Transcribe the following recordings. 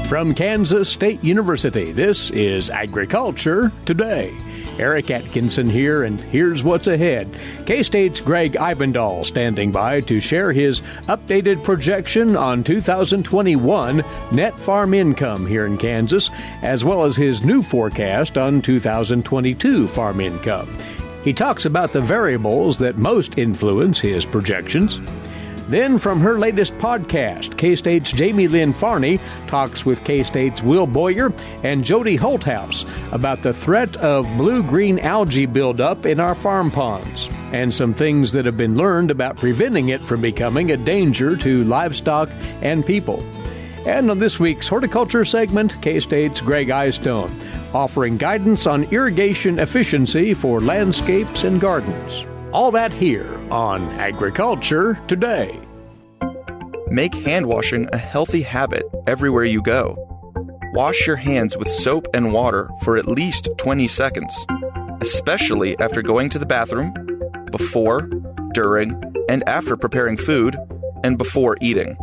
From Kansas State University, this is Agriculture Today. Eric Atkinson here, and here's what's ahead. K-State's Gregg Ibendahl standing by to share his updated projection on 2021 net farm income here in Kansas, as well as his new forecast on 2022 farm income. He talks about the variables that most influence his projections. Then, from her latest podcast, K-State's Jaymelynn Farney talks with K-State's Will Boyer and Jody Holthaus about the threat of blue-green algae buildup in our farm ponds, and some things that have been learned about preventing it from becoming a danger to livestock and people. And on this week's horticulture segment, K-State's Gregg Eyestone, offering guidance on irrigation efficiency for landscapes and gardens. All that here on Agriculture Today. Make hand washing a healthy habit everywhere you go. Wash your hands with soap and water for at least 20 seconds, especially after going to the bathroom, before, during, and after preparing food, and before eating.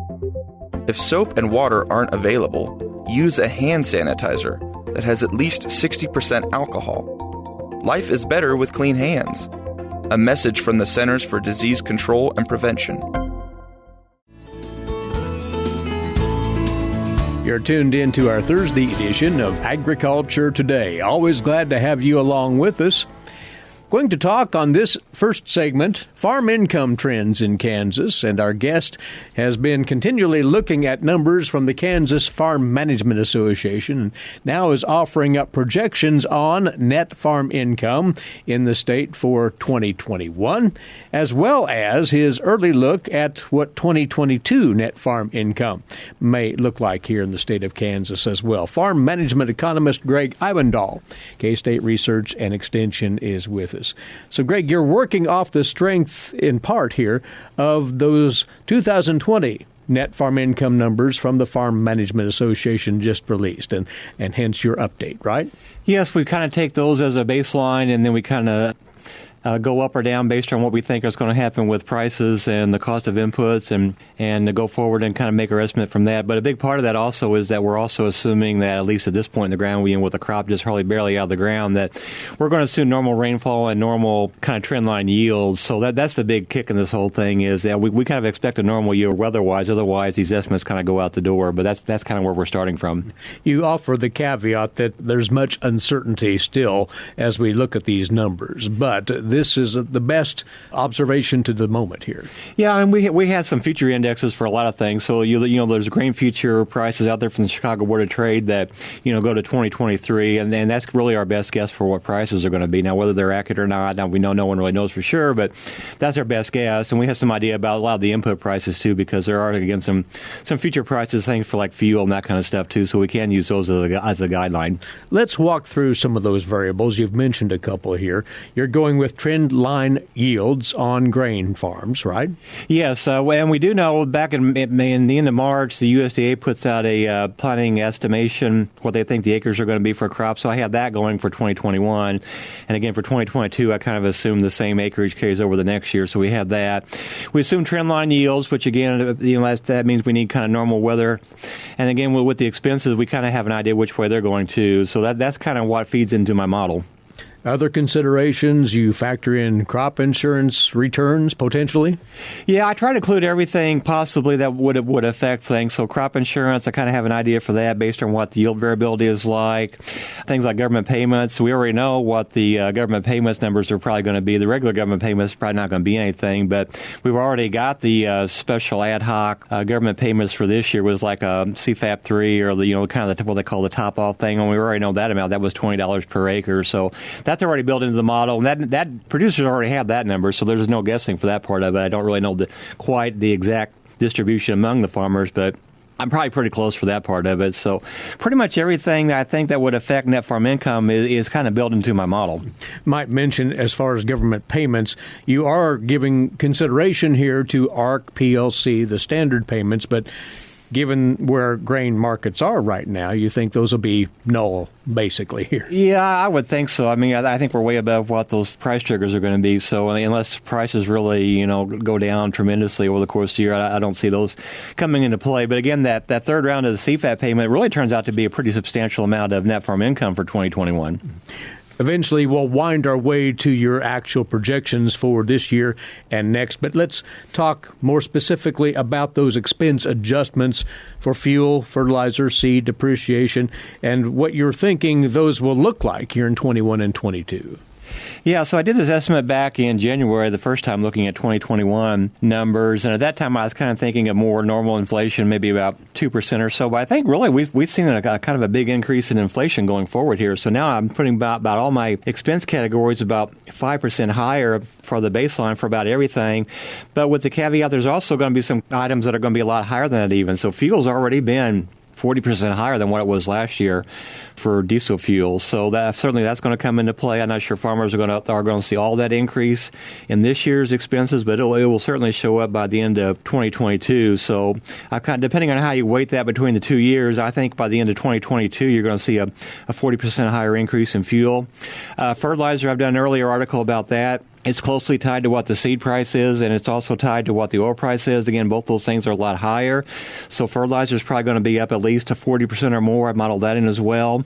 If soap and water aren't available, use a hand sanitizer that has at least 60% alcohol. Life is better with clean hands. A message from the Centers for Disease Control and Prevention. You're tuned in to our Thursday edition of Agriculture Today. Always glad to have you along with us. Going to talk on this first segment, farm income trends in Kansas, and our guest has been continually looking at numbers from the Kansas Farm Management Association, and now is offering up projections on net farm income in the state for 2021, as well as his early look at what 2022 net farm income may look like here in the state of Kansas as well. Farm management economist Gregg Ibendahl, K-State Research and Extension, is with us. So, Gregg, you're working off the strength, in part here, of those 2020 net farm income numbers from the Farm Management Association just released, and hence your update, right? Yes, we kind of take those as a baseline, and then we kind of go up or down based on what we think is going to happen with prices and the cost of inputs, and to go forward and kind of make our estimate from that. But a big part of that also is that we're also assuming that, at least at this point in the ground, with the crop just hardly barely out of the ground, that we're going to assume normal rainfall and normal kind of trend line yields. So that's the big kick in this whole thing, is that we kind of expect a normal year weather-wise. Otherwise, these estimates kind of go out the door. But that's kind of where we're starting from. You offer the caveat that there's much uncertainty still as we look at these numbers, but this is the best observation to the moment here. Yeah, and we had some future indexes for a lot of things. So there's grain future prices out there from the Chicago Board of Trade that go to 2023, and then that's really our best guess for what prices are going to be. Now, whether they're accurate or not, now we know no one really knows for sure, but that's our best guess. And we have some idea about a lot of the input prices too, because there are again some future prices, things for like fuel and that kind of stuff too. So we can use those as a guideline. Let's walk through some of those variables. You've mentioned a couple here. You're going with trend line yields on grain farms, right? Yes, and we do know back in the end of March, the USDA puts out a planting estimation, what they think the acres are going to be for crops. So I have that going for 2021. And again, for 2022, I kind of assume the same acreage carries over the next year. So we have that. We assume trend line yields, which again, that means we need kind of normal weather. And again, with the expenses, we kind of have an idea which way they're going to. So that's kind of what feeds into my model. Other considerations, you factor in crop insurance returns, potentially? Yeah, I try to include everything possibly that would affect things. So crop insurance, I kind of have an idea for that based on what the yield variability is like. Things like government payments, we already know what the government payments numbers are probably going to be. The regular government payments are probably not going to be anything, but we've already got the special ad hoc government payments for this year was like a CFAP 3 or the kind of what they call the top-off thing, and we already know that amount. That was $20 per acre. So that's already built into the model, and that producers already have that number, so there's no guessing for that part of it. I don't really know quite the exact distribution among the farmers, but I'm probably pretty close for that part of it. So pretty much everything that I think that would affect net farm income is kind of built into my model. Might mention, as far as government payments, you are giving consideration here to ARC, PLC, the standard payments, but given where grain markets are right now, you think those will be null, basically, here? Yeah, I would think so. I mean, I think we're way above what those price triggers are going to be. So unless prices really, go down tremendously over the course of the year, I don't see those coming into play. But again, that third round of the CFAP payment really turns out to be a pretty substantial amount of net farm income for 2021. Eventually, we'll wind our way to your actual projections for this year and next. But let's talk more specifically about those expense adjustments for fuel, fertilizer, seed, depreciation, and what you're thinking those will look like here in 21 and 22. Yeah, so I did this estimate back in January, the first time looking at 2021 numbers, and at that time I was kind of thinking of more normal inflation, maybe about 2% or so. But I think really we've seen a kind of a big increase in inflation going forward here. So now I'm putting about all my expense categories about 5% higher for the baseline for about everything. But with the caveat, there's also going to be some items that are going to be a lot higher than that even. So fuel's already been 40% higher than what it was last year for diesel fuel. So that's going to come into play. I'm not sure farmers are going to see all that increase in this year's expenses, but it will certainly show up by the end of 2022. So depending on how you weight that between the 2 years, I think by the end of 2022, you're going to see a 40% higher increase in fuel. Fertilizer, I've done an earlier article about that. It's closely tied to what the seed price is, and it's also tied to what the oil price is. Again, both those things are a lot higher. So fertilizer is probably going to be up at least to 40% or more. I've modeled that in as well.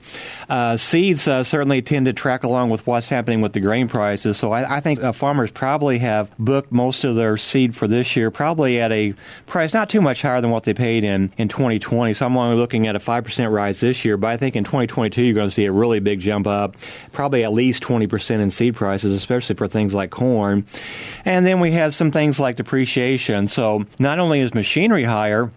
Seeds certainly tend to track along with what's happening with the grain prices. So I think farmers probably have booked most of their seed for this year, probably at a price not too much higher than what they paid in 2020. So I'm only looking at a 5% rise this year. But I think in 2022, you're going to see a really big jump up, probably at least 20% in seed prices, especially for things like corn. And then we have some things like depreciation. So not only is machinery higher,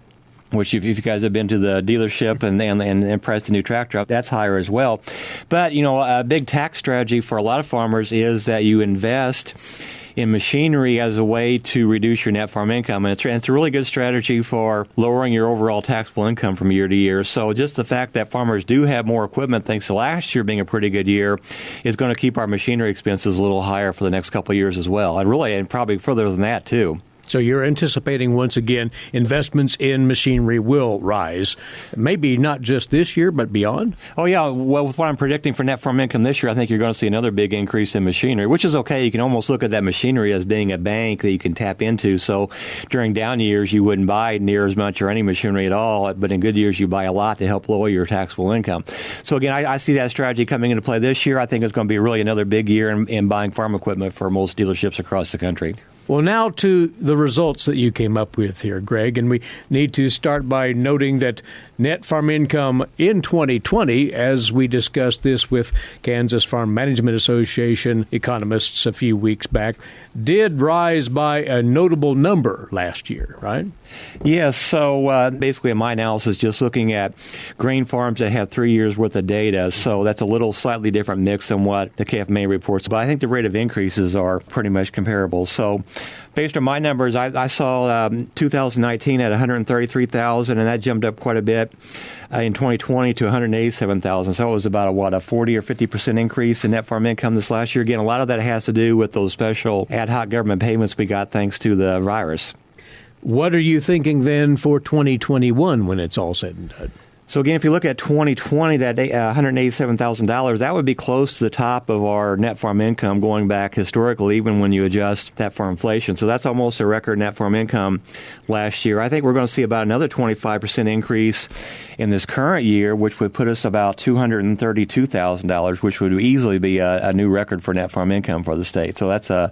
which if you guys have been to the dealership and priced a new tractor, that's higher as well. But, a big tax strategy for a lot of farmers is that you invest in machinery as a way to reduce your net farm income. And it's a really good strategy for lowering your overall taxable income from year to year. So just the fact that farmers do have more equipment, thanks to last year being a pretty good year, is going to keep our machinery expenses a little higher for the next couple of years as well. And probably further than that, too. So you're anticipating, once again, investments in machinery will rise, maybe not just this year, but beyond? Oh, yeah. Well, with what I'm predicting for net farm income this year, I think you're going to see another big increase in machinery, which is okay. You can almost look at that machinery as being a bank that you can tap into. So during down years, you wouldn't buy near as much or any machinery at all, but in good years, you buy a lot to help lower your taxable income. So again, I see that strategy coming into play this year. I think it's going to be really another big year in buying farm equipment for most dealerships across the country. Well, now to the results that you came up with here, Gregg, and we need to start by noting that net farm income in 2020, as we discussed this with Kansas Farm Management Association economists a few weeks back, did rise by a notable number last year, right? Yes. So basically, in my analysis, just looking at grain farms that have 3 years worth of data. So that's a little slightly different mix than what the KFMA reports. But I think the rate of increases are pretty much comparable. So based on my numbers, I saw 2019 at 133,000, and that jumped up quite a bit in 2020 to 187,000. So it was about a 40 or 50% increase in net farm income this last year. Again, a lot of that has to do with those special ad hoc government payments we got thanks to the virus. What are you thinking then for 2021 when it's all said and done? So again, if you look at 2020, that $187,000, that would be close to the top of our net farm income going back historically, even when you adjust that for inflation. So that's almost a record net farm income last year. I think we're going to see about another 25% increase in this current year, which would put us about $232,000, which would easily be a new record for net farm income for the state. So that's a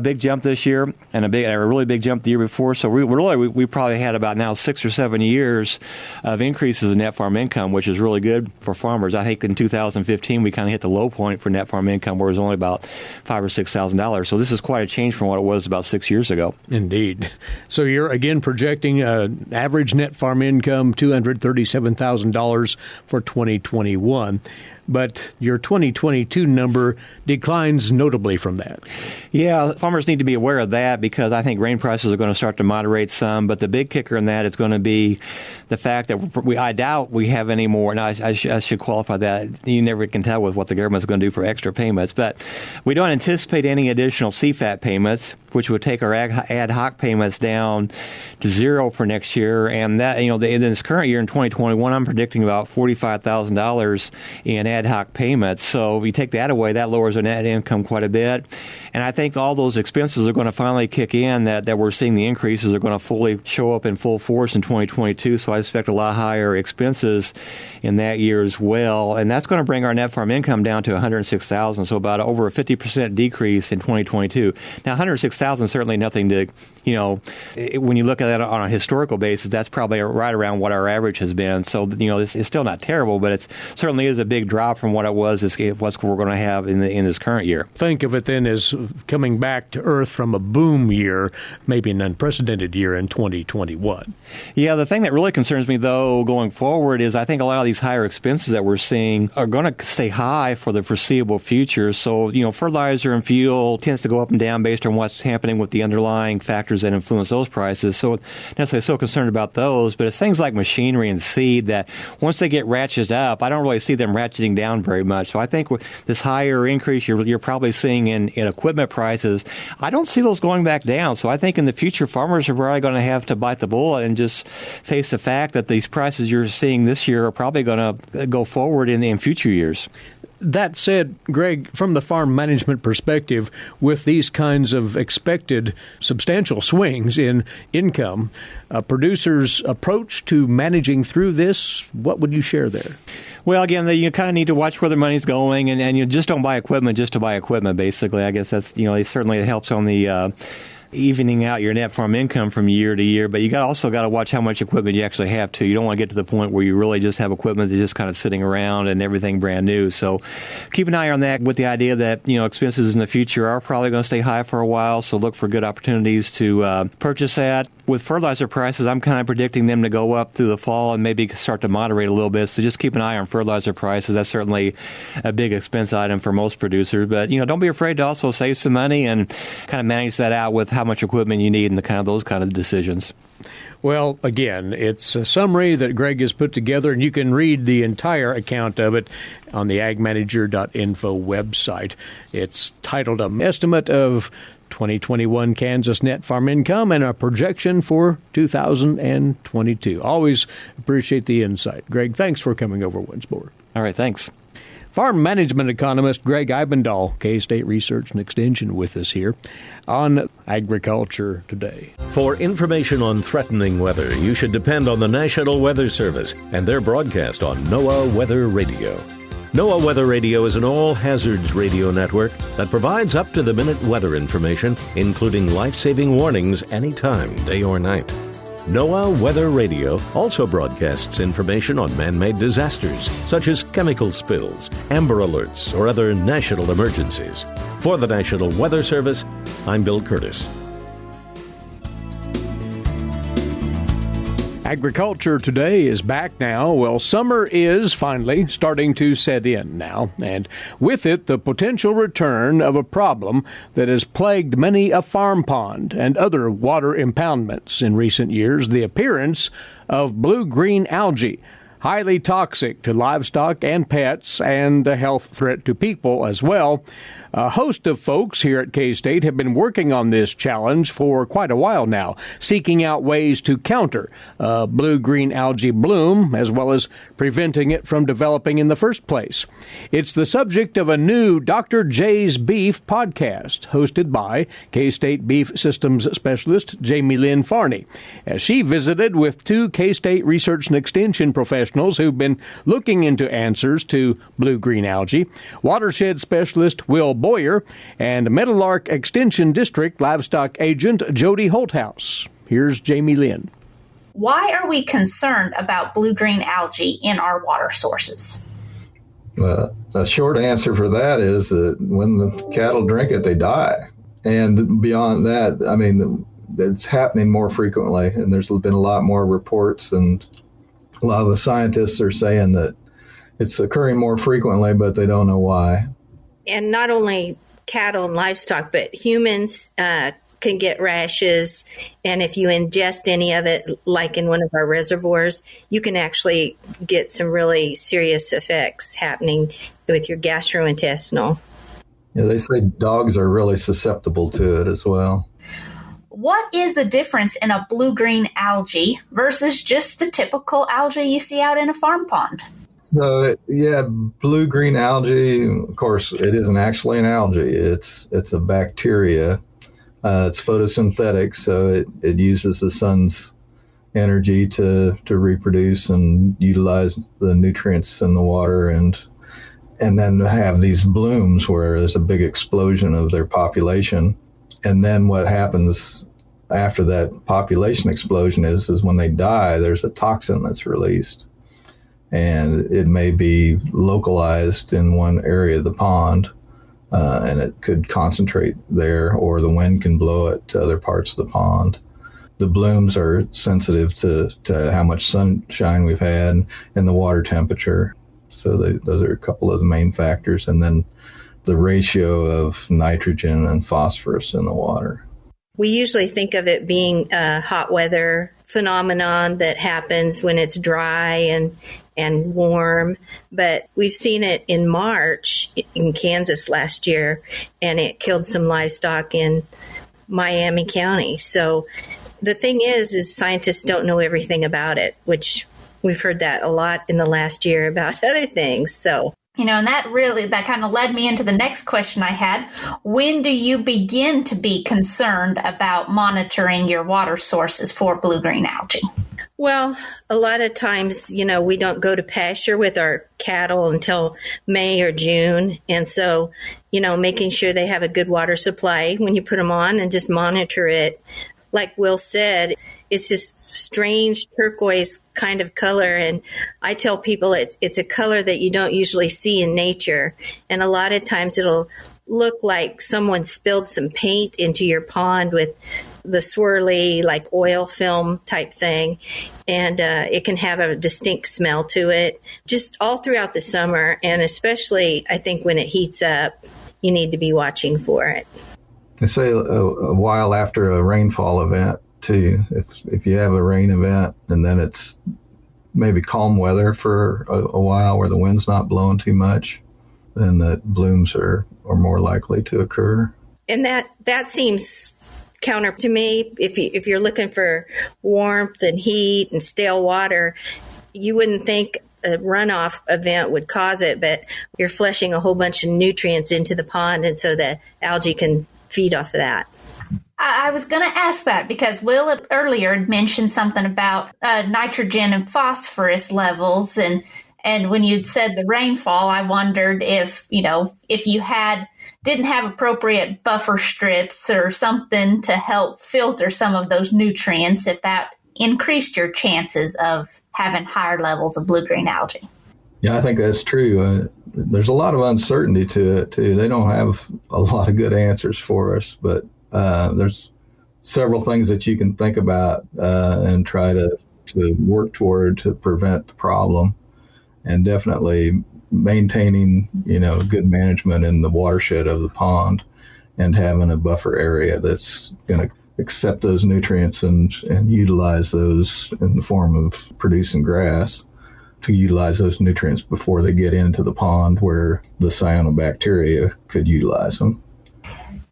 big jump this year and a really big jump the year before. So we probably had about now 6 or 7 years of increases in net farm income, which is really good for farmers. I think in 2015 we kind of hit the low point for net farm income, where it was only about $5,000 or $6,000. So this is quite a change from what it was about 6 years ago. Indeed. So you're again projecting average net farm income $237,000 for 2021. But your 2022 number declines notably from that. Yeah, farmers need to be aware of that, because I think grain prices are going to start to moderate some. But the big kicker in that is going to be the fact that I doubt we have any more. And I should qualify that. You never can tell with what the government's going to do for extra payments. But we don't anticipate any additional CFAP payments which would take our ad hoc payments down to zero for next year. And that, in this current year, in 2021, I'm predicting about $45,000 in ad hoc payments. So if you take that away, that lowers our net income quite a bit. And I think all those expenses are going to finally kick in, that we're seeing the increases are going to fully show up in full force in 2022. So I expect a lot higher expenses in that year as well. And that's going to bring our net farm income down to $106,000. So about over a 50% decrease in 2022. Now, $106,000 is certainly nothing to, when you look at that on a historical basis, that's probably right around what our average has been. So, it's still not terrible, but it certainly is a big drop from what it was, what we're going to have in this current year. Think of it then as coming back to earth from a boom year, maybe an unprecedented year in 2021. Yeah, the thing that really concerns me, though, going forward is I think a lot of these higher expenses that we're seeing are going to stay high for the foreseeable future. So, fertilizer and fuel tends to go up and down based on what's happening with the underlying factors that influence those prices. So, necessarily so concerned about those, but it's things like machinery and seed that once they get ratcheted up, I don't really see them ratcheting down very much. So I think with this higher increase you're probably seeing in equipment prices, I don't see those going back down. So I think in the future, farmers are probably going to have to bite the bullet and just face the fact that these prices you're seeing this year are probably going to go forward in future years. That said, Gregg, from the farm management perspective, with these kinds of expected substantial swings in income, producers' approach to managing through this, what would you share there? Well, again, you kind of need to watch where the money's going, and you just don't buy equipment just to buy equipment, basically. I guess that's, it certainly helps on the evening out your net farm income from year to year, but you also got to watch how much equipment you actually have too. You don't want to get to the point where you really just have equipment that's just kind of sitting around and everything brand new. So keep an eye on that with the idea that, expenses in the future are probably going to stay high for a while. So look for good opportunities to purchase that. With fertilizer prices, I'm kind of predicting them to go up through the fall and maybe start to moderate a little bit. So just keep an eye on fertilizer prices. That's certainly a big expense item for most producers. But, don't be afraid to also save some money and kind of manage that out with how much equipment you need and those kind of decisions. Well, again, it's a summary that Gregg has put together, and you can read the entire account of it on the agmanager.info website. It's titled An Estimate of 2021 Kansas Net Farm Income and a Projection for 2022. Always appreciate the insight. Gregg, thanks for coming over once more. All right, thanks. Farm management economist Gregg Ibendahl, K-State Research and Extension, with us here on Agriculture Today. For information on threatening weather, you should depend on the National Weather Service and their broadcast on NOAA Weather Radio. NOAA Weather Radio is an all-hazards radio network that provides up-to-the-minute weather information, including life-saving warnings anytime, day or night. NOAA Weather Radio also broadcasts information on man-made disasters, such as chemical spills, amber alerts, or other national emergencies. For the National Weather Service, I'm Bill Curtis. Agriculture Today is back now. Well, summer is finally starting to set in now, and with it, the potential return of a problem that has plagued many a farm pond and other water impoundments in recent years, the appearance of blue-green algae, highly toxic to livestock and pets and a health threat to people as well. A host of folks here at K-State have been working on this challenge for quite a while now, seeking out ways to counter blue-green algae bloom, as well as preventing it from developing in the first place. It's the subject of a new Dr. J's Beef podcast, hosted by K-State Beef Systems Specialist Jaymelynn Farney, as she visited with two K-State Research and Extension professionals who've been looking into answers to blue-green algae, watershed specialist Will Boyer, and Meadowlark Extension District livestock agent Jody Holthaus. Here's Jaymelynn. Why are we concerned about blue-green algae in our water sources? Well, the short answer for that is that when the cattle drink it, they die. And beyond that, I mean, it's happening more frequently, and there's been a lot more reports, and a lot of the scientists are saying that it's occurring more frequently, but they don't know why. And not only cattle and livestock, but humans can get rashes. And if you ingest any of it, like in one of our reservoirs, you can actually get some really serious effects happening with your gastrointestinal. Yeah, they say dogs are really susceptible to it as well. What is the difference in a blue-green algae versus just the typical algae you see out in a farm pond? So, yeah, blue-green algae, of course, it isn't actually an algae. It's a bacteria. It's photosynthetic, so it uses the sun's energy to reproduce and utilize the nutrients in the water, and then have these blooms where there's a big explosion of their population. And then what happens after that population explosion is when they die, there's a toxin that's released. And it may be localized in one area of the pond, and it could concentrate there, or the wind can blow it to other parts of the pond. The blooms are sensitive to how much sunshine we've had and the water temperature. So those are a couple of the main factors. And then the ratio of nitrogen and phosphorus in the water. We usually think of it being a hot weather phenomenon that happens when it's dry and warm, but we've seen it in March in Kansas last year, and it killed some livestock in Miami County. So the thing is scientists don't know everything about it, which we've heard that a lot in the last year about other things. So, and that kind of led me into the next question I had. When do you begin to be concerned about monitoring your water sources for blue-green algae? Well, a lot of times, we don't go to pasture with our cattle until May or June. And so, making sure they have a good water supply when you put them on and just monitor it. Like Will said, it's this strange turquoise kind of color. And I tell people it's a color that you don't usually see in nature. And a lot of times it'll look like someone spilled some paint into your pond with the swirly, like oil film type thing. And it can have a distinct smell to it just all throughout the summer. And especially, I think, when it heats up, you need to be watching for it. They say a while after a rainfall event, too. If you have a rain event and then it's maybe calm weather for a while where the wind's not blowing too much, then the blooms are more likely to occur. And that seems counter to me. If you're looking for warmth and heat and stale water, you wouldn't think a runoff event would cause it, but you're flushing a whole bunch of nutrients into the pond, and so the algae can feed off of that. I was going to ask that because Will earlier had mentioned something about nitrogen and phosphorus levels, and when you'd said the rainfall, I wondered if you didn't have appropriate buffer strips or something to help filter some of those nutrients, if that increased your chances of having higher levels of blue-green algae. Yeah, I think that's true. There's a lot of uncertainty to it, too. They don't have a lot of good answers for us, but there's several things that you can think about and try to work toward to prevent the problem. And definitely maintaining, good management in the watershed of the pond and having a buffer area that's going to accept those nutrients and utilize those in the form of producing grass, to utilize those nutrients before they get into the pond where the cyanobacteria could utilize them.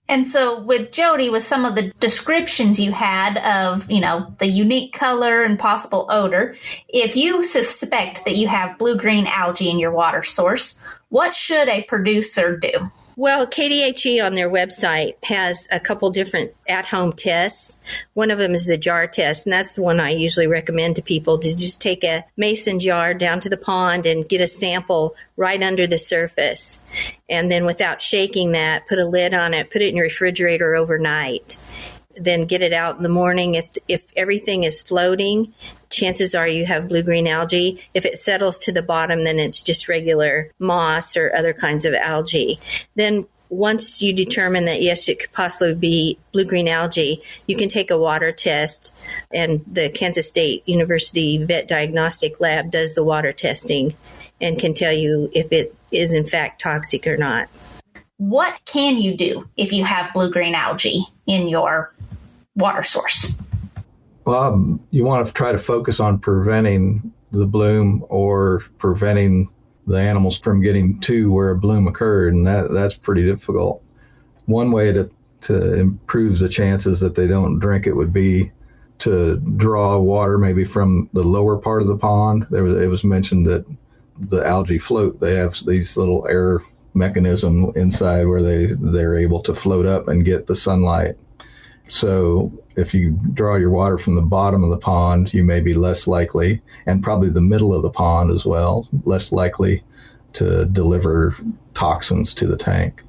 And so with Jody, with some of the descriptions you had of, the unique color and possible odor, if you suspect that you have blue-green algae in your water source, what should a producer do? Well, KDHE on their website has a couple different at-home tests. One of them is the jar test, and that's the one I usually recommend to people, to just take a mason jar down to the pond and get a sample right under the surface. And then without shaking that, put a lid on it, put it in your refrigerator overnight. Then get it out in the morning. If everything is floating, chances are you have blue-green algae. If it settles to the bottom, then it's just regular moss or other kinds of algae. Then once you determine that, yes, it could possibly be blue-green algae, you can take a water test, and the Kansas State University Vet Diagnostic Lab does the water testing and can tell you if it is in fact toxic or not. What can you do if you have blue-green algae in your water source? Well, you want to try to focus on preventing the bloom or preventing the animals from getting to where a bloom occurred, and that's pretty difficult. One way to improve the chances that they don't drink it would be to draw water maybe from the lower part of the pond. It was mentioned that the algae float. They have these little air mechanism inside where they're able to float up and get the sunlight. So if you draw your water from the bottom of the pond, you may be less likely, and probably the middle of the pond as well, less likely to deliver toxins to the tank.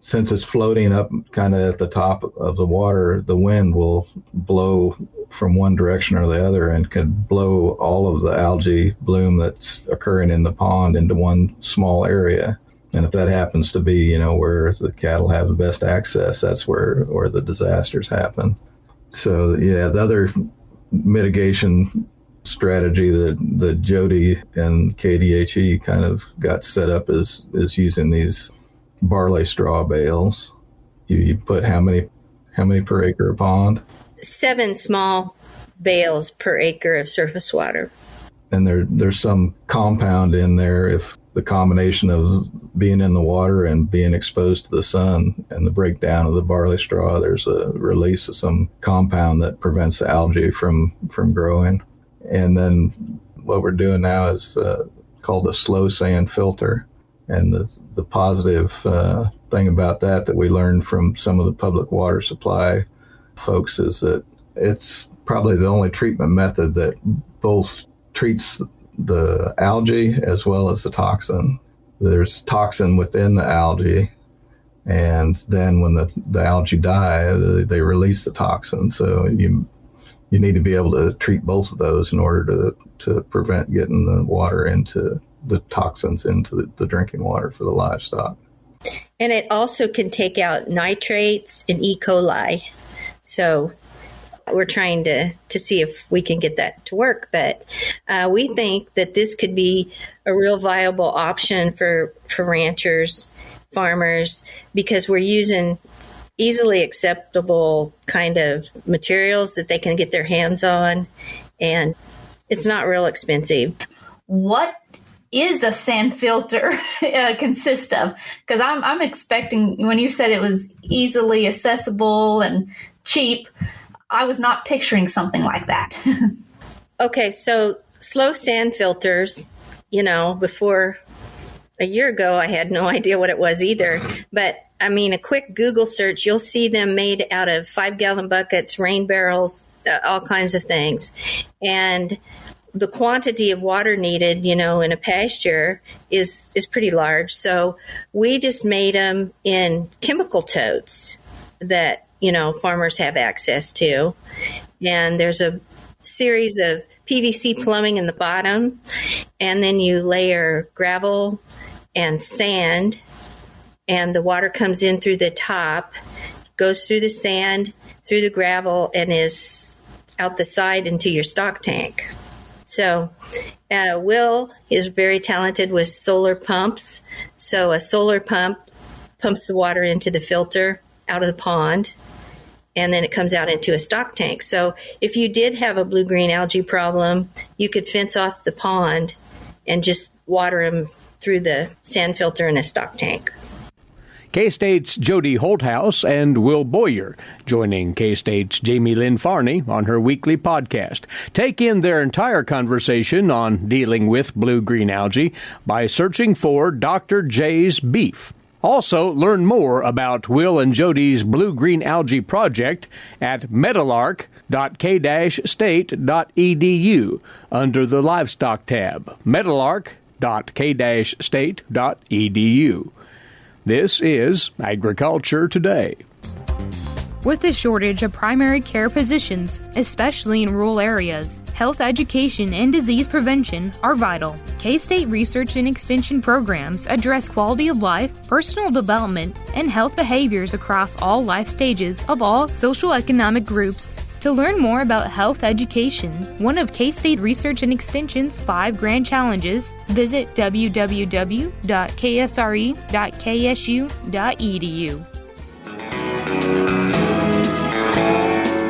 Since it's floating up kind of at the top of the water, the wind will blow from one direction or the other and could blow all of the algae bloom that's occurring in the pond into one small area. And if that happens to be, where the cattle have the best access, that's where the disasters happen. So, yeah, the other mitigation strategy that Jody and KDHE kind of got set up is using these barley straw bales. You put how many per acre a pond? 7 small bales per acre of surface water. And there's some compound in there. If the combination of being in the water and being exposed to the sun and the breakdown of the barley straw, there's a release of some compound that prevents the algae from growing. And then what we're doing now is called a slow sand filter. And the positive thing about that we learned from some of the public water supply folks is that it's probably the only treatment method that both treats the algae as well as the toxin. There's toxin within the algae, and then when the algae die, they release the toxin. So you need to be able to treat both of those in order to prevent getting the toxins into the drinking water for the livestock. And it also can take out nitrates and E. coli. So we're trying to see if we can get that to work. But we think that this could be a real viable option for ranchers, farmers, because we're using easily acceptable kind of materials that they can get their hands on, and it's not real expensive. What is a sand filter consist of? Because I'm expecting, when you said it was easily accessible and cheap, I was not picturing something like that. Okay, so slow sand filters, before a year ago, I had no idea what it was either. But, a quick Google search, you'll see them made out of 5-gallon buckets, rain barrels, all kinds of things. And the quantity of water needed, in a pasture is pretty large. So we just made them in chemical totes that, farmers have access to. And there's a series of PVC plumbing in the bottom. And then you layer gravel and sand. And the water comes in through the top, goes through the sand, through the gravel, and is out the side into your stock tank. So Will is very talented with solar pumps. So a solar pump pumps the water into the filter out of the pond, and then it comes out into a stock tank. So if you did have a blue-green algae problem, you could fence off the pond and just water them through the sand filter in a stock tank. K-State's Jody Holthaus and Will Boyer joining K-State's Jaymelynn Farney on her weekly podcast. Take in their entire conversation on dealing with blue-green algae by searching for Dr. J's Beef. Also, learn more about Will and Jody's blue-green algae project at meadowlark.k-state.edu under the Livestock tab. meadowlark.k-state.edu. This is Agriculture Today. With the shortage of primary care physicians, especially in rural areas, health education and disease prevention are vital. K-State research and extension programs address quality of life, personal development, and health behaviors across all life stages of all social economic groups. To learn more about health education, one of K-State Research and Extension's 5 grand challenges, visit www.ksre.ksu.edu.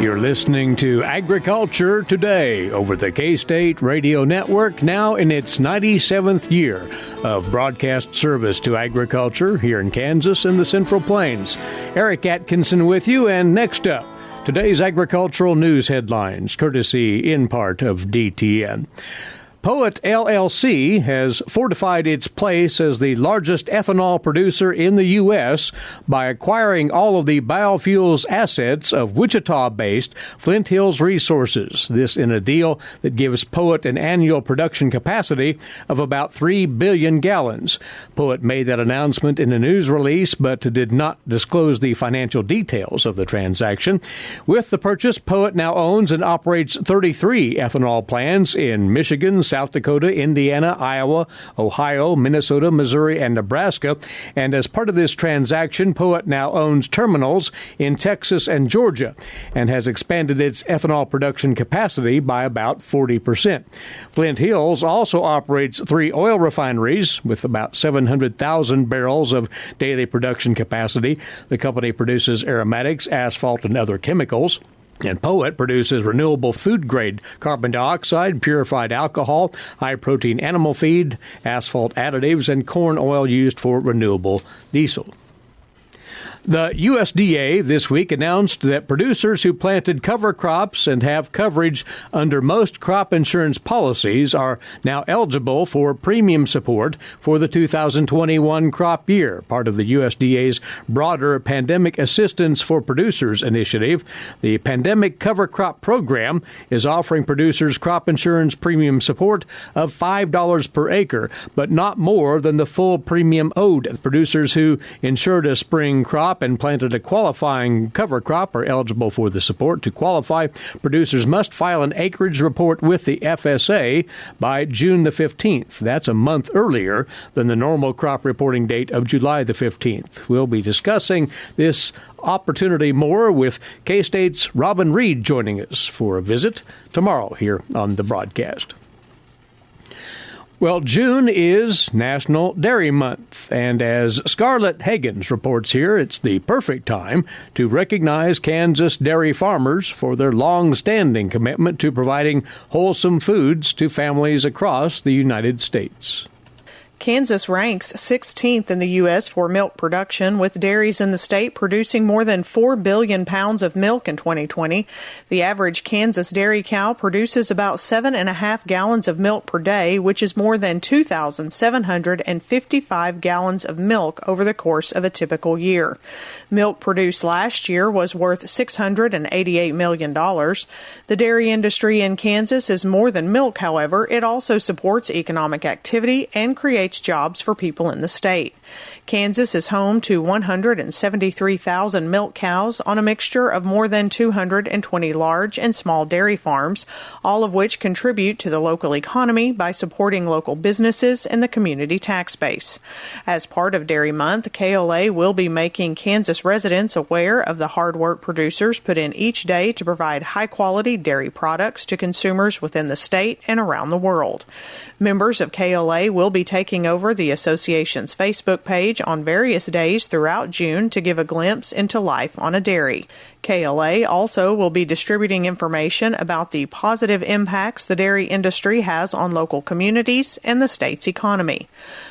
You're listening to Agriculture Today over the K-State Radio Network, now in its 97th year of broadcast service to agriculture here in Kansas and the Central Plains. Eric Atkinson with you, and next up, today's agricultural news headlines, courtesy in part of DTN. Poet LLC has fortified its place as the largest ethanol producer in the U.S. by acquiring all of the biofuels assets of Wichita-based Flint Hills Resources. This in a deal that gives Poet an annual production capacity of about 3 billion gallons. Poet made that announcement in a news release, but did not disclose the financial details of the transaction. With the purchase, Poet now owns and operates 33 ethanol plants in Michigan, South Dakota, Indiana, Iowa, Ohio, Minnesota, Missouri, and Nebraska. And as part of this transaction, Poet now owns terminals in Texas and Georgia and has expanded its ethanol production capacity by about 40%. Flint Hills also operates 3 oil refineries with about 700,000 barrels of daily production capacity. The company produces aromatics, asphalt, and other chemicals. And Poet produces renewable food-grade carbon dioxide, purified alcohol, high-protein animal feed, asphalt additives, and corn oil used for renewable diesel. The USDA this week announced that producers who planted cover crops and have coverage under most crop insurance policies are now eligible for premium support for the 2021 crop year, part of the USDA's broader Pandemic Assistance for Producers initiative. The Pandemic Cover Crop Program is offering producers crop insurance premium support of $5 per acre, but not more than the full premium owed. Producers who insured a spring crop and planted a qualifying cover crop are eligible for the support. To qualify, producers must file an acreage report with the FSA by June the 15th. That's a month earlier than the normal crop reporting date of July the 15th. We'll be discussing this opportunity more with K-State's Robin Reed joining us for a visit tomorrow here on the broadcast. Well, June is National Dairy Month, and as Scarlett Higgins reports here, it's the perfect time to recognize Kansas dairy farmers for their long-standing commitment to providing wholesome foods to families across the United States. Kansas ranks 16th in the U.S. for milk production, with dairies in the state producing more than 4 billion pounds of milk in 2020. The average Kansas dairy cow produces about 7.5 gallons of milk per day, which is more than 2,755 gallons of milk over the course of a typical year. Milk produced last year was worth $688 million. The dairy industry in Kansas is more than milk, however. It also supports economic activity and creates jobs for people in the state. Kansas is home to 173,000 milk cows on a mixture of more than 220 large and small dairy farms, all of which contribute to the local economy by supporting local businesses and the community tax base. As part of Dairy Month, KLA will be making Kansas residents aware of the hard work producers put in each day to provide high-quality dairy products to consumers within the state and around the world. Members of KLA will be taking over the association's Facebook page on various days throughout June to give a glimpse into life on a dairy. KLA also will be distributing information about the positive impacts the dairy industry has on local communities and the state's economy.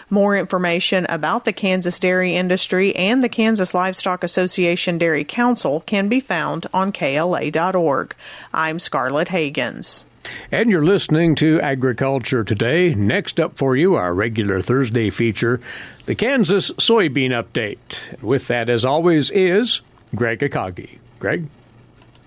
More information about the Kansas dairy industry and the Kansas Livestock Association Dairy Council can be found on KLA.org. I'm Scarlett Higgins. And you're listening to Agriculture Today. Next up for you, our regular Thursday feature, the Kansas Soybean Update. And with that, as always, is Gregg Eyestone. Gregg?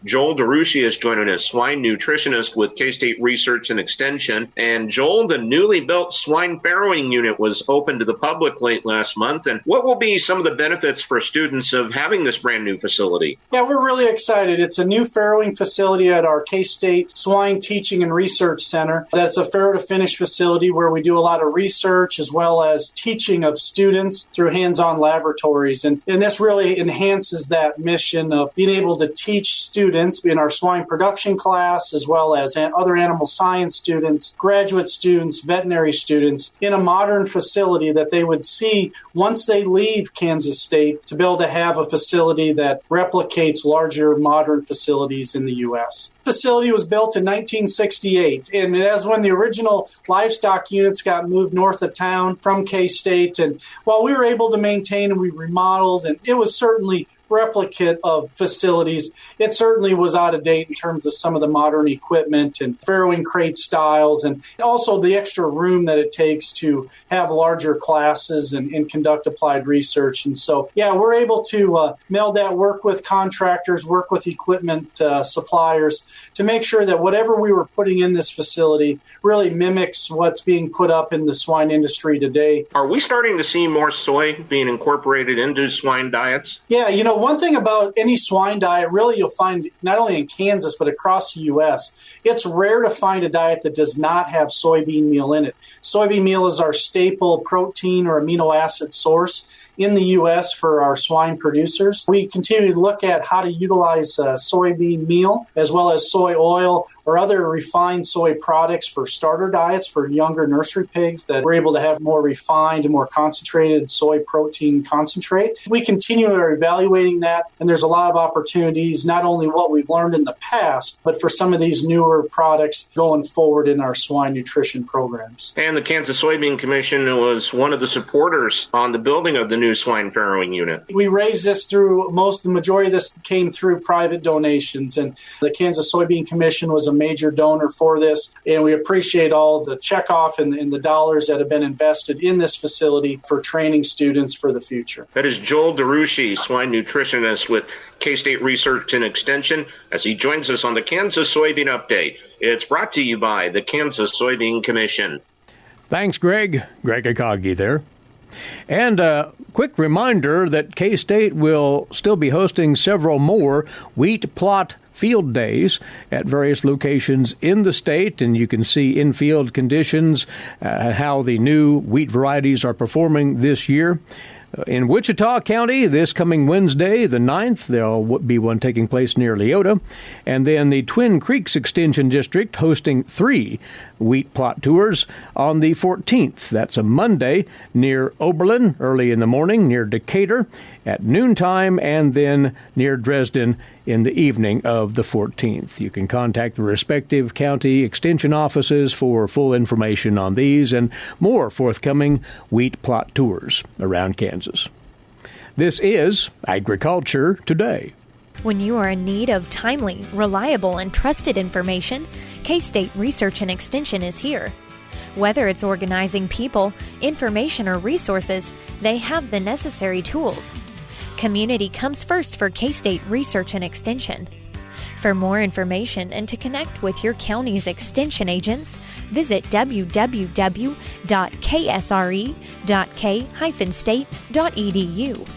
Joel DeRucci is joining us, swine nutritionist with K-State Research and Extension. And Joel, the newly built swine farrowing unit was opened to the public late last month. And what will be some of the benefits for students of having this brand new facility? Yeah, we're really excited. It's a new farrowing facility at our K-State Swine Teaching and Research Center. That's a farrow-to-finish facility where we do a lot of research as well as teaching of students through hands-on laboratories. And this really enhances that mission of being able to teach students students in our swine production class, as well as other animal science students, graduate students, veterinary students, in a modern facility that they would see once they leave Kansas State, to be able to have a facility that replicates larger modern facilities in the U.S. The facility was built in 1968, and that's when the original livestock units got moved north of town from K-State. And while we were able to maintain and we remodeled, and it was certainly replicate of facilities, it certainly was out of date in terms of some of the modern equipment and farrowing crate styles, and also the extra room that it takes to have larger classes and conduct applied research. And so, we're able to meld that, work with contractors, work with equipment suppliers to make sure that whatever we were putting in this facility really mimics what's being put up in the swine industry today. Are we starting to see more soy being incorporated into swine diets? Yeah, one thing about any swine diet, really you'll find not only in Kansas, but across the U.S., it's rare to find a diet that does not have soybean meal in it. Soybean meal is our staple protein or amino acid source in the U.S. for our swine producers. We continue to look at how to utilize soybean meal as well as soy oil or other refined soy products for starter diets for younger nursery pigs that we're able to have more refined and more concentrated soy protein concentrate. We continue to evaluating that, and there's a lot of opportunities, not only what we've learned in the past, but for some of these newer products going forward in our swine nutrition programs. And the Kansas Soybean Commission was one of the supporters on the building of the new swine farrowing unit. We raised this through the majority of this came through private donations, and the Kansas Soybean Commission was a major donor for this, and we appreciate all the checkoff and the dollars that have been invested in this facility for training students for the future. That is Joel DeRucci, swine nutritionist with K-State Research and Extension, as he joins us on the Kansas Soybean Update. It's brought to you by the Kansas Soybean Commission. Thanks, Greg. Gregg Eyestone there. And a quick reminder that K-State will still be hosting several more wheat plot field days at various locations in the state, and you can see in-field conditions, how the new wheat varieties are performing this year. In Wichita County, this coming Wednesday, the 9th, there'll be one taking place near Leota. And then the Twin Creeks Extension District hosting 3 wheat plot tours on the 14th. That's a Monday near Oberlin, early in the morning, near Decatur at noontime, and then near Dresden in the evening of the 14th. You can contact the respective county extension offices for full information on these and more forthcoming wheat plot tours around Kansas. This is Agriculture Today. When you are in need of timely, reliable, and trusted information, K-State Research and Extension is here. Whether it's organizing people, information, or resources, they have the necessary tools. Community comes first for K-State Research and Extension. For more information and to connect with your county's extension agents, visit www.ksre.k-state.edu.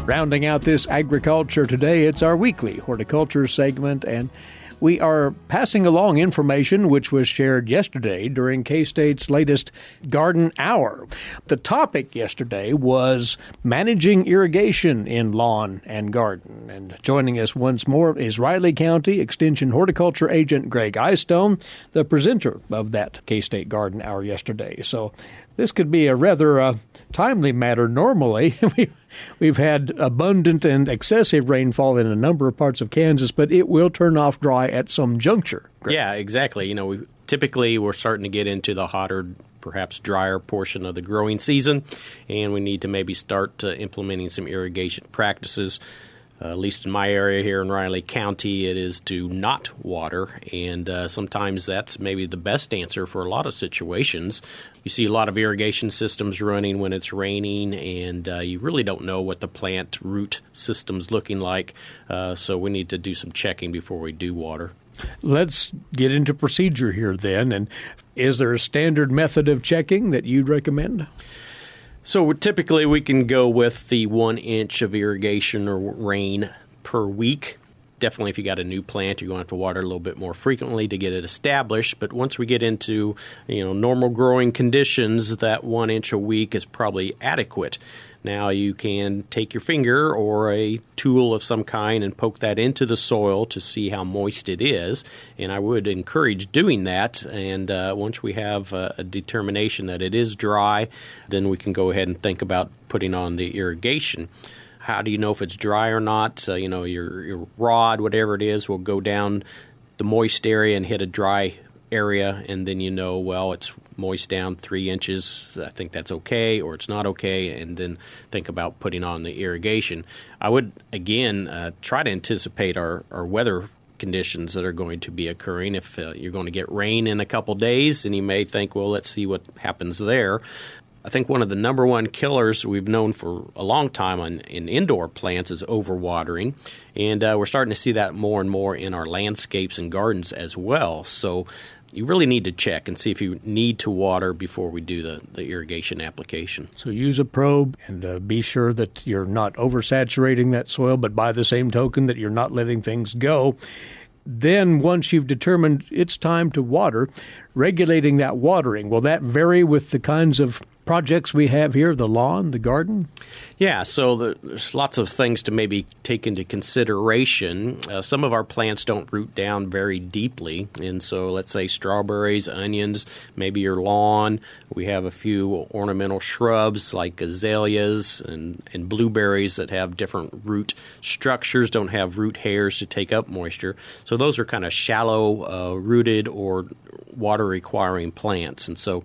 Rounding out this Agriculture Today, it's our weekly horticulture segment, and we are passing along information which was shared yesterday during K-State's latest Garden Hour. The topic yesterday was managing irrigation in lawn and garden. And joining us once more is Riley County Extension Horticulture Agent Gregg Eyestone, the presenter of that K-State Garden Hour yesterday. So this could be a rather timely matter normally. We've had abundant and excessive rainfall in a number of parts of Kansas, but it will turn off dry at some juncture. Greg. Yeah, exactly. We're starting to get into the hotter, perhaps drier portion of the growing season, and we need to maybe start implementing some irrigation practices. At least in my area here in Riley County, it is to not water, and sometimes that's maybe the best answer for a lot of situations. You see a lot of irrigation systems running when it's raining, and you really don't know what the plant root system's looking like, so we need to do some checking before we do water. Let's get into procedure here then, and is there a standard method of checking that you'd recommend? So typically we can go with the 1 inch of irrigation or rain per week. Definitely if you got a new plant, you're going to have to water a little bit more frequently to get it established. But once we get into normal growing conditions, that 1 inch a week is probably adequate. Now you can take your finger or a tool of some kind and poke that into the soil to see how moist it is. And I would encourage doing that. And once we have a determination that it is dry, then we can go ahead and think about putting on the irrigation. How do you know if it's dry or not? Your rod, whatever it is, will go down the moist area and hit a dry area, and then it's moist down 3 inches. I think that's okay, or it's not okay, and then think about putting on the irrigation. I would, again, try to anticipate our weather conditions that are going to be occurring. If you're going to get rain in a couple days, then you may think, well, let's see what happens there. I think one of the number one killers we've known for a long time in indoor plants is overwatering, and we're starting to see that more and more in our landscapes and gardens as well. So you really need to check and see if you need to water before we do the irrigation application. So use a probe and be sure that you're not oversaturating that soil, but by the same token that you're not letting things go. Then once you've determined it's time to water, regulating that watering, will that vary with the kinds of projects we have here, the lawn, the garden? Yeah, so there's lots of things to maybe take into consideration. Some of our plants don't root down very deeply, and so let's say strawberries, onions, maybe your lawn. We have a few ornamental shrubs like azaleas and blueberries that have different root structures, don't have root hairs to take up moisture. So those are kind of shallow rooted or water-requiring plants, and so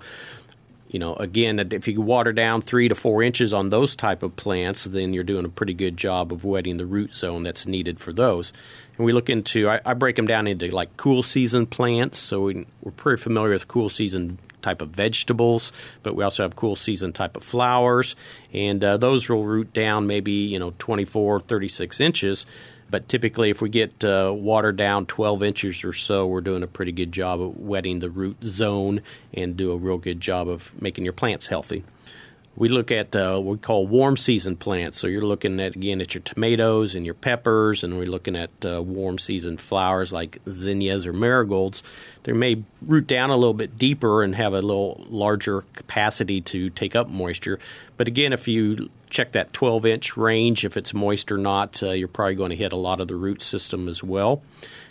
again, if you water down 3 to 4 inches on those type of plants, then you're doing a pretty good job of wetting the root zone that's needed for those. And we look into, I break them down into like cool season plants. So we're pretty familiar with cool season type of vegetables, but we also have cool season type of flowers. And those will root down maybe, 24, 36 inches. But typically, if we get water down 12 inches or so, we're doing a pretty good job of wetting the root zone and do a real good job of making your plants healthy. We look at what we call warm season plants. So you're looking at, again, at your tomatoes and your peppers, and we're looking at warm season flowers like zinnias or marigolds. They may root down a little bit deeper and have a little larger capacity to take up moisture. But again, if you check that 12-inch range, if it's moist or not, you're probably going to hit a lot of the root system as well.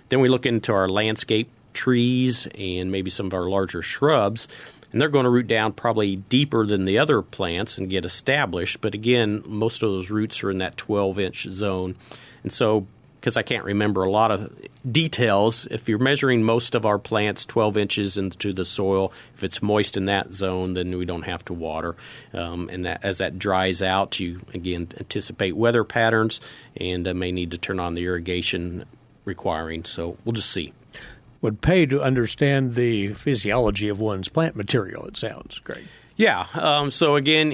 Then we look into our landscape trees and maybe some of our larger shrubs, and they're going to root down probably deeper than the other plants and get established. But again, most of those roots are in that 12-inch zone. And so, because I can't remember a lot of details, if you're measuring most of our plants 12 inches into the soil, if it's moist in that zone, then we don't have to water. And as that dries out, you, again, anticipate weather patterns and may need to turn on the irrigation requiring. So we'll just see. Would pay to understand the physiology of one's plant material, it sounds, Greg. Yeah. So again,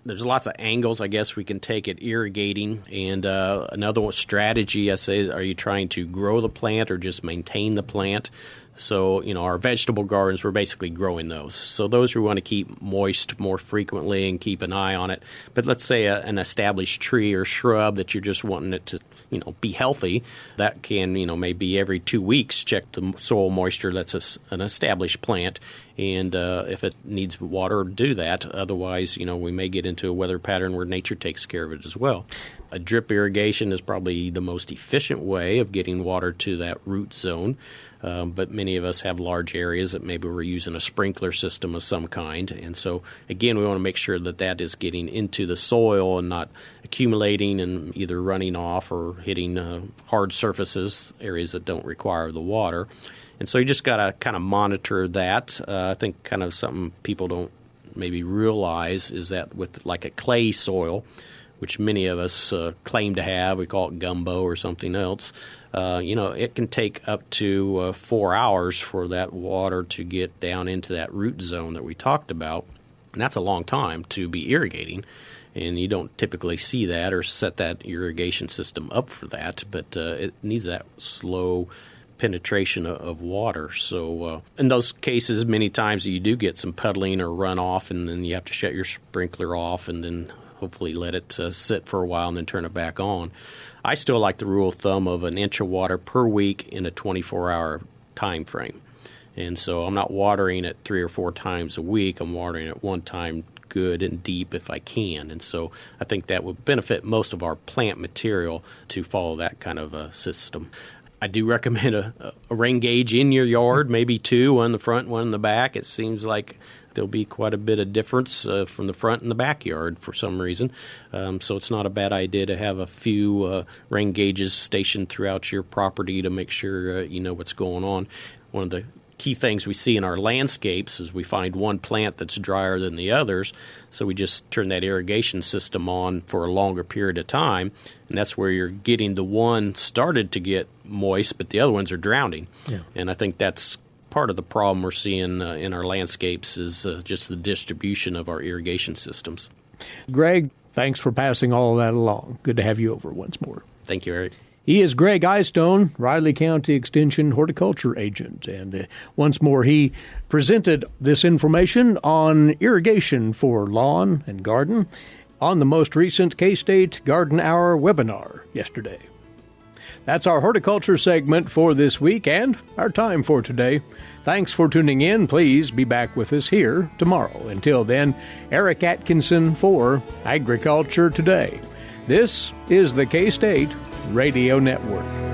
there's lots of angles, I guess, we can take at irrigating. And another strategy, I say, are you trying to grow the plant or just maintain the plant? So, our vegetable gardens, we're basically growing those. So those we want to keep moist more frequently and keep an eye on it. But let's say an established tree or shrub that you're just wanting it to, be healthy, that can, maybe every 2 weeks check the soil moisture. That's an established plant. And if it needs water, do that. Otherwise, we may get into a weather pattern where nature takes care of it as well. A drip irrigation is probably the most efficient way of getting water to that root zone. But many of us have large areas that maybe we're using a sprinkler system of some kind. And so, again, we want to make sure that is getting into the soil and not accumulating and either running off or hitting hard surfaces, areas that don't require the water. And so you just got to kind of monitor that. I think kind of something people don't maybe realize is that with like a clay soil, which many of us claim to have, we call it gumbo or something else, it can take up to 4 hours for that water to get down into that root zone that we talked about. And that's a long time to be irrigating. And you don't typically see that or set that irrigation system up for that, but it needs that slow penetration of water. So in those cases, many times you do get some puddling or runoff, and then you have to shut your sprinkler off and then hopefully let it sit for a while and then turn it back on. I still like the rule of thumb of an inch of water per week in a 24-hour time frame. And so I'm not watering it 3 or 4 times a week. I'm watering it one time good and deep if I can. And so I think that would benefit most of our plant material to follow that kind of a system. I do recommend a rain gauge in your yard, maybe two, one in the front, one in the back. It seems like there'll be quite a bit of difference from the front and the backyard for some reason. So it's not a bad idea to have a few rain gauges stationed throughout your property to make sure you know what's going on. One of the key things we see in our landscapes is we find one plant that's drier than the others, so we just turn that irrigation system on for a longer period of time, and that's where you're getting the one started to get moist, but the other ones are drowning. Yeah. And I think that's part of the problem we're seeing in our landscapes is just the distribution of our irrigation systems. Gregg, thanks for passing all of that along. Good to have you over once more. Thank you, Eric. He is Gregg Eyestone, Riley County Extension horticulture agent. And once more, he presented this information on irrigation for lawn and garden on the most recent K-State Garden Hour webinar yesterday. That's our horticulture segment for this week and our time for today. Thanks for tuning in. Please be back with us here tomorrow. Until then, Eric Atkinson for Agriculture Today. This is the K-State Radio Network.